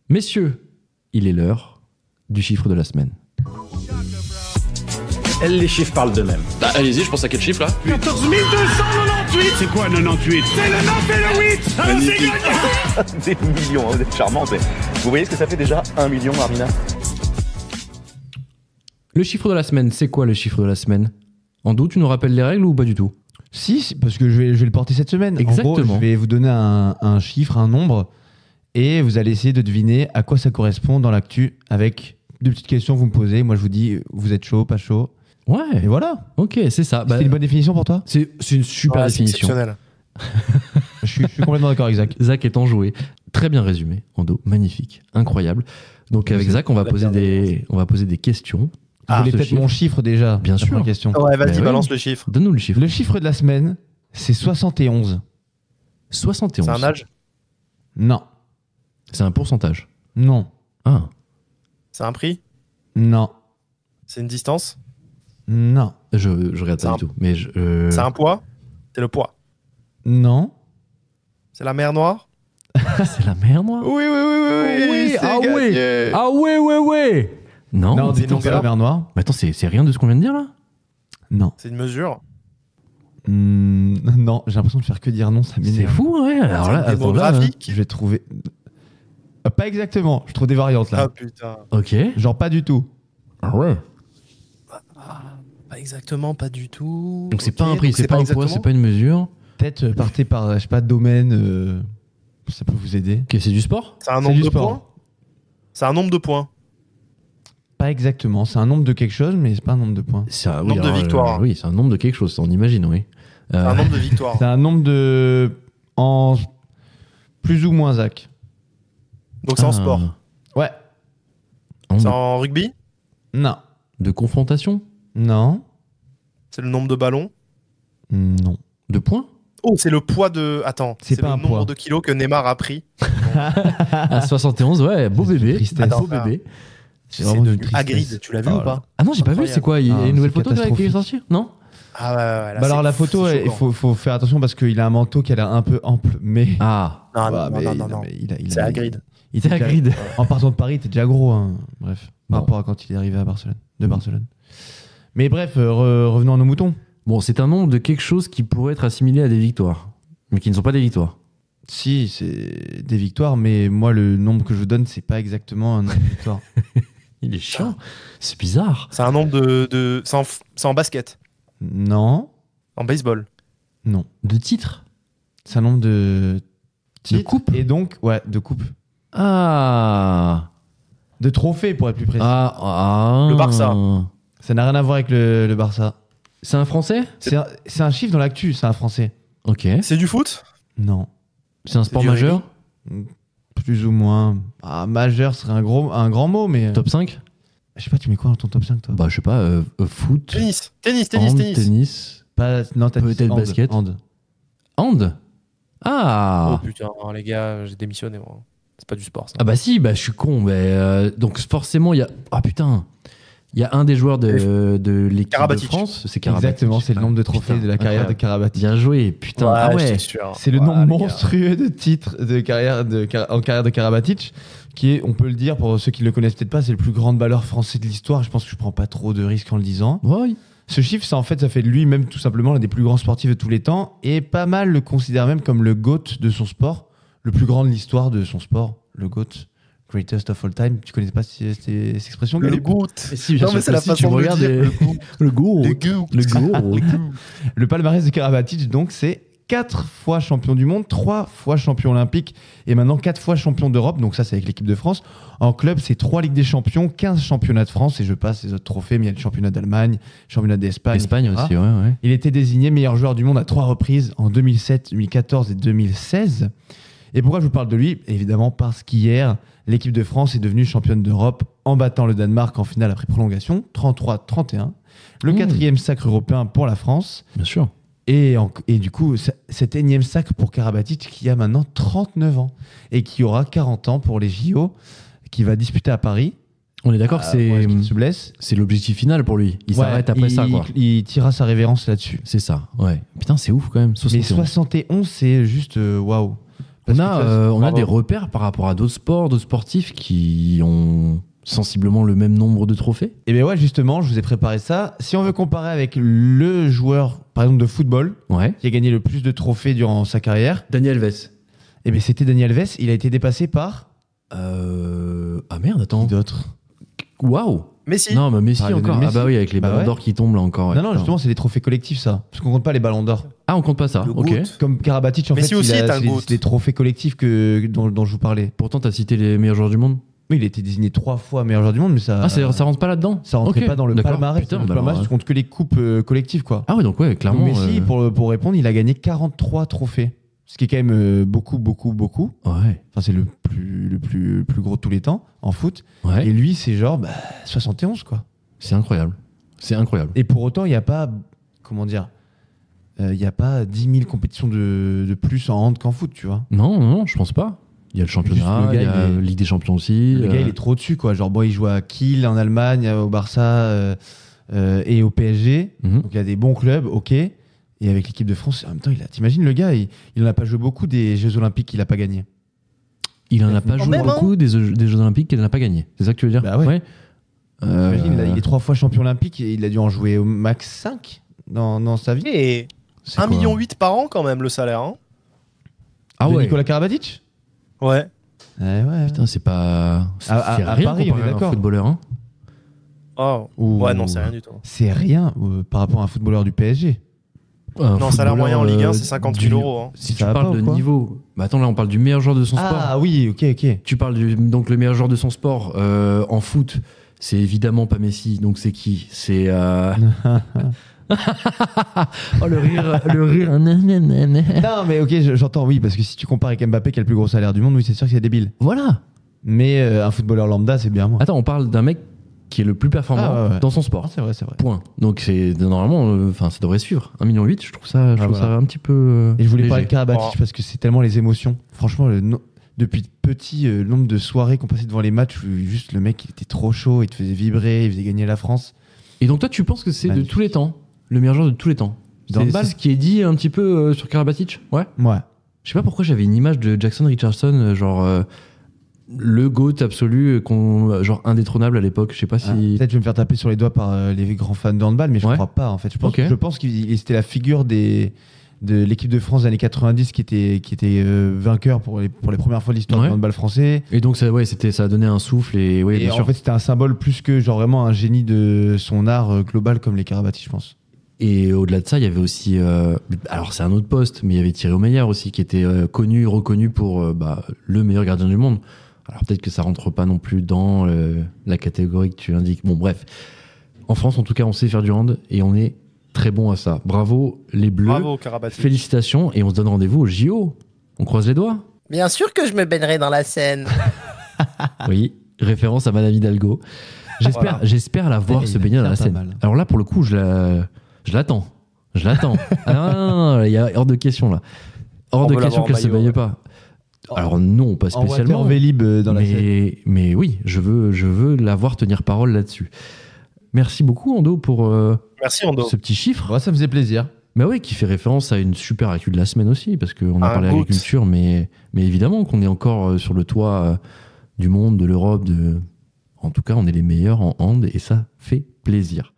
Messieurs, il est l'heure du chiffre de la semaine. Les chiffres parlent d'eux-mêmes. Bah, allez-y, je pense à quel chiffre là 14 298. C'est quoi 98? C'est le 9 et le 8. Alors c'est gagné. Des millions, vous êtes charmante. Vous voyez ce que ça fait déjà 1 million, Armina? Le chiffre de la semaine, c'est quoi le chiffre de la semaine? Ando, tu nous rappelles les règles ou pas du tout? Si, parce que je vais le porter cette semaine. Exactement. En gros, je vais vous donner un chiffre, un nombre, et vous allez essayer de deviner à quoi ça correspond dans l'actu avec deux petites questions que vous me posez. Moi, je vous dis, vous êtes chaud, pas chaud. Ouais. Et voilà. Ok, c'est ça. C'est une bonne définition pour toi? C'est une super C'est définition. exceptionnel. Je suis complètement d'accord avec Zach. Zach est enjoué. Très bien résumé, Ando. Magnifique. Incroyable. Donc avec Zach, on va poser des questions. Vous voulez ce peut-être chiffre. mon chiffre déjà? Bien la sûr. première question. Ouais, vas-y, Mais balance oui. le chiffre. Donne-nous le chiffre. Le chiffre de la semaine, c'est 71. 71. C'est un âge? Non. C'est un pourcentage. Non. Ah. C'est un prix? Non. C'est une distance? Non. Je regarde C'est pas un- du tout. Mais C'est un poids? C'est le poids. Non. C'est la mer Noire? c'est la mer Noire. Oui. oui, c'est ah gagné. ouais. Ah ouais. Non. Non, c'est dis donc, c'est la longueur. mer Noire. Mais attends, c'est rien de ce qu'on vient de dire là? Non. C'est une mesure? Non, j'ai l'impression de faire que dire non, ça C'est m'énerve. fou, ouais. Alors là, attends, là, Démographique? Je vais trouver. Pas exactement, je trouve des variantes là. Ah putain. ok. Genre pas du tout. Ah ouais. Pas exactement, pas du tout. Donc c'est Ok, pas un prix, donc c'est pas un poids, exactement. c'est pas une mesure. Peut-être partez par, je sais pas, domaine, ça peut vous aider. Ok, c'est du sport? C'est un C'est nombre du de sport. points? C'est un nombre de points. Pas exactement, c'est un nombre de quelque chose, mais c'est pas un nombre de points. C'est un Nombre de victoires. oui, c'est un nombre de quelque chose, ça, on imagine, oui. C'est un nombre de victoires. C'est un nombre de. En. Plus ou moins, Zach. Donc c'est en sport. Ouais. C'est en rugby? Non. De confrontation? Non. C'est le nombre de ballons? Non. De points? Oh, c'est le poids de. Attends, C'est c'est pas le un nombre poids. de kilos que Neymar a pris. À 71, ouais, beau C'est une bébé. tristesse. Beau Attends, bébé. C'est C'est vraiment une devenu tristesse. Hagrid, tu l'as vu Oh ou là pas? Ah non, j'ai pas vu, c'est quoi? Il y a Ah, une nouvelle c'est photo là, qui est catastrophique. sortie? Non? Ah ouais, là, Bah alors c'est- la photo, c'est il faut faire attention parce qu'il a un manteau qui a l'air un peu ample, mais. Ah, Non, Bah, non, mais non, il- non, non. mais il C'est a- Hagrid. il c'est était déjà- Hagrid. En partant de Paris, il était déjà gros. Hein. Bref, Bon. par rapport à quand il est arrivé à Barcelone, de Barcelone. Mais bref, revenons à nos moutons. Bon, c'est un nombre de quelque chose qui pourrait être assimilé à des victoires, mais qui ne sont pas des victoires. Si, c'est des victoires, mais moi, le nombre que je vous donne, c'est pas exactement un nombre de victoires. Il est chiant. C'est bizarre. C'est un nombre de... C'est en basket. Non, En baseball. non. De titres? C'est un nombre de titres. coupes Et donc, ouais, de coupes. Ah. De trophées, pour être plus précis. Ah. Le Barça. Ça n'a rien à voir avec le Barça. C'est un Français? C'est un chiffre dans l'actu, c'est un français. Ok. C'est du foot? Non. C'est un sport du majeur? Plus ou moins. Ah, majeur serait un grand mot, mais. Top 5? Je sais pas, tu mets quoi dans ton top 5, toi? Bah, je sais pas, foot, Tennis. hand, tennis, Pas, non, t'as dit peut-être hand, basket. hand. hand? Ah. Oh putain, les gars, j'ai démissionné moi. C'est pas du sport ça. Ah bah si, bah je suis con. Mais donc forcément, il y a... Ah putain. Il y a un des joueurs de l'équipe de Karabatic. France. C'est Karabatic. Exactement, c'est le nombre de trophées Putain, de la carrière de incroyable. Karabatic. Bien joué, putain. Ah ouais. j'étais sûr. C'est le Ouais, nombre les gars. monstrueux de titres de carrière en carrière de Karabatic, qui est, on peut le dire, pour ceux qui ne le connaissent peut-être pas, c'est le plus grand balleur français de l'histoire. Je pense que je prends pas trop de risques en le disant. Ouais. Ce chiffre, ça fait de lui même tout simplement l'un des plus grands sportifs de tous les temps, et pas mal le considère même comme le GOAT de son sport, le plus grand de l'histoire de son sport, le GOAT, greatest of all time. Tu connais pas cette expression? Le Gaël? goût. Si, Non mais c'est la si, façon tu de le regardes dire. le goût. Le goût. Le goût. Le palmarès de Karabatic, donc, c'est 4 fois champion du monde, 3 fois champion olympique et maintenant 4 fois champion d'Europe. Donc ça, c'est avec l'équipe de France. En club, c'est 3 Ligues des Champions, 15 championnats de France. Et je passe les autres trophées, mais il y a le championnat d'Allemagne, le championnat d'Espagne. Espagne etc. aussi, ouais. Il était désigné meilleur joueur du monde à 3 reprises en 2007, 2014 et 2016. Et pourquoi je vous parle de lui? Évidemment parce qu'hier, l'équipe de France est devenue championne d'Europe en battant le Danemark en finale après prolongation, 33-31. Le 4e sacre européen pour la France. Bien sûr. Et du coup, cet énième sacre pour Karabatic qui a maintenant 39 ans et qui aura 40 ans pour les JO, qui va disputer à Paris. On est d'accord que Il se blesse. c'est l'objectif final pour lui. Il Ouais, s'arrête après ça, quoi. Il tirera sa révérence là-dessus. C'est ça, ouais. Putain, c'est ouf quand même. Mais 71. 71, c'est juste waouh. Parce On que a, tu vois, on a des repères par rapport à d'autres sports, d'autres sportifs qui ont sensiblement le même nombre de trophées. Et bien ouais, justement, je vous ai préparé ça. Si on veut comparer avec le joueur, par exemple, de football, Ouais. qui a gagné le plus de trophées durant sa carrière, Daniel Alves. et bien c'était Daniel Alves. Il a été dépassé par... Ah merde, attends. Qui d'autre? Waouh. Messi. Non, mais Messi Ah, Lionel encore. Messi. Ah bah oui, avec les Bah ballons ouais. d'or qui tombent là encore. ouais, Non, non, putain. justement, c'est des trophées collectifs, ça. Parce qu'on compte pas les ballons d'or. Ah, on compte pas ça. Le Ok. GOAT. Comme Karabatic, en Messi fait, aussi est un c'est GOAT. des trophées collectifs dont je vous parlais. Pourtant, t'as cité les meilleurs joueurs du monde. Oui, il a été désigné 3 fois meilleur joueur du monde, mais ça... Ah, ça rentre pas là-dedans. Ça rentrait Ok, pas dans le d'accord. palmarès. Putain, Dans le bah palmarès, alors, tu comptes que les coupes collectives, quoi. Ah ouais, donc ouais, Donc clairement. Messi, pour répondre, il a gagné 43 trophées. Ce qui est quand même beaucoup. Ouais. Enfin, c'est le plus gros de tous les temps en foot. Ouais. Et lui, c'est genre 71, quoi. C'est incroyable. C'est incroyable. Et pour autant, il n'y a pas... Comment dire il n'y a pas 10 000 compétitions de plus en hand qu'en foot, tu vois. Non, je pense pas. Il y a le championnat, Juste le gars, il y a il est- Ligue des Champions aussi. Le gars, il est trop dessus, quoi. Genre, bon, il joue à Kiel en Allemagne, au Barça et au PSG. Mhm. Donc, il y a des bons clubs, ok. Et avec l'équipe de France, en même temps, t'imagines, le gars, il n'en a pas joué beaucoup des Jeux Olympiques qu'il n'a pas gagné. Il en a pas joué même, hein. beaucoup des Jeux Olympiques qu'il n'a pas gagné. C'est ça que tu veux dire? Bah ouais. T'imagines, Euh, il est 3 fois champion olympique et il a dû en jouer au max 5 dans sa vie. Et c'est 1,8 quoi million par an, quand même, le salaire. Hein. Ah De ouais. Nicolas Karabatic. Ouais. Ouais. Putain, c'est pas. C'est À rien Paris, on comparé est à un d'accord. footballeur. Hein. Oh. Ouh. Ouais, non, c'est rien du tout. C'est rien par rapport à un footballeur du PSG. Un Non, salaire footballeur, moyen en Ligue 1, c'est 50 000 euros. Hein. Si Ça tu va parles pas de ou quoi niveau. Bah attends, là, on parle du meilleur joueur de son sport. Ah oui, ok. Tu parles donc le meilleur joueur de son sport en foot. C'est évidemment pas Messi. Donc c'est qui? C'est. Oh le rire. Non, mais ok, j'entends, oui, parce que si tu compares avec Mbappé qui a le plus gros salaire du monde, oui, c'est sûr que c'est débile. Voilà. Mais un footballeur lambda, c'est bien moins. Attends, on parle d'un mec qui est le plus performant Ah, ouais. dans son Ah, sport. c'est vrai. Point. Donc c'est normalement, enfin ça devrait suivre. 1,8 million, je trouve ça, voilà. ça un petit peu. Et je voulais léger. parler de Karabatic Oh. parce que c'est tellement les émotions. Franchement, depuis petit, le nombre de soirées qu'on passait devant les matchs où juste le mec il était trop chaud, il te faisait vibrer, il faisait gagner la France. Et donc toi, tu penses que c'est de Magnifique. tous les temps, le meilleur joueur de tous les temps? Dans C'est le bal ce qui est dit un petit peu sur Karabatic. Ouais. Ouais. Je sais pas pourquoi j'avais une image de Jackson Richardson, le GOAT absolu, genre indétrônable à l'époque. Je sais pas si. Peut-être je vais me faire taper sur les doigts par les grands fans de handball, mais je Ouais. crois pas en fait. Ok. Je pense qu'il c'était la figure de l'équipe de France des années 90 qui était vainqueur pour les premières fois de l'histoire Ouais. du handball français. Et donc ça a donné un souffle et ouais, Et bien en sûr. fait, c'était un symbole plus que genre vraiment un génie de son art global comme les Karabatic, je pense. Et au-delà de ça, il y avait aussi, alors c'est un autre poste, mais il y avait Thierry Omeyer aussi qui était reconnu pour le meilleur gardien du monde. Alors peut-être que ça rentre pas non plus dans la catégorie que tu indiques. Bon bref, en France en tout cas, on sait faire du hand et on est très bon à ça. Bravo les Bleus, Bravo, Karabatic. félicitations et on se donne rendez-vous au JO. On croise les doigts. Bien sûr que je me baignerai dans la Seine. Oui, référence à Madame Hidalgo. J'espère la voir Il se a baigner dans bien la pas Seine. mal. Alors là, pour le coup, je l'attends. Ah non, il y a hors de question là. Hors On de veut question l'avoir en qu'elle se maillot, baigne ouais. pas. Alors non, pas En spécialement. water Vélib dans la Seine. mais oui, je veux la voir tenir parole là-dessus. Merci beaucoup Ando pour Merci, Ando. ce petit chiffre. Ouais, ça me faisait plaisir. Mais oui, qui fait référence à une super actu de la semaine aussi, parce qu'on a Un parlé GOAT. agriculture, mais évidemment qu'on est encore sur le toit du monde, de l'Europe. En tout cas, on est les meilleurs en hand et ça fait plaisir.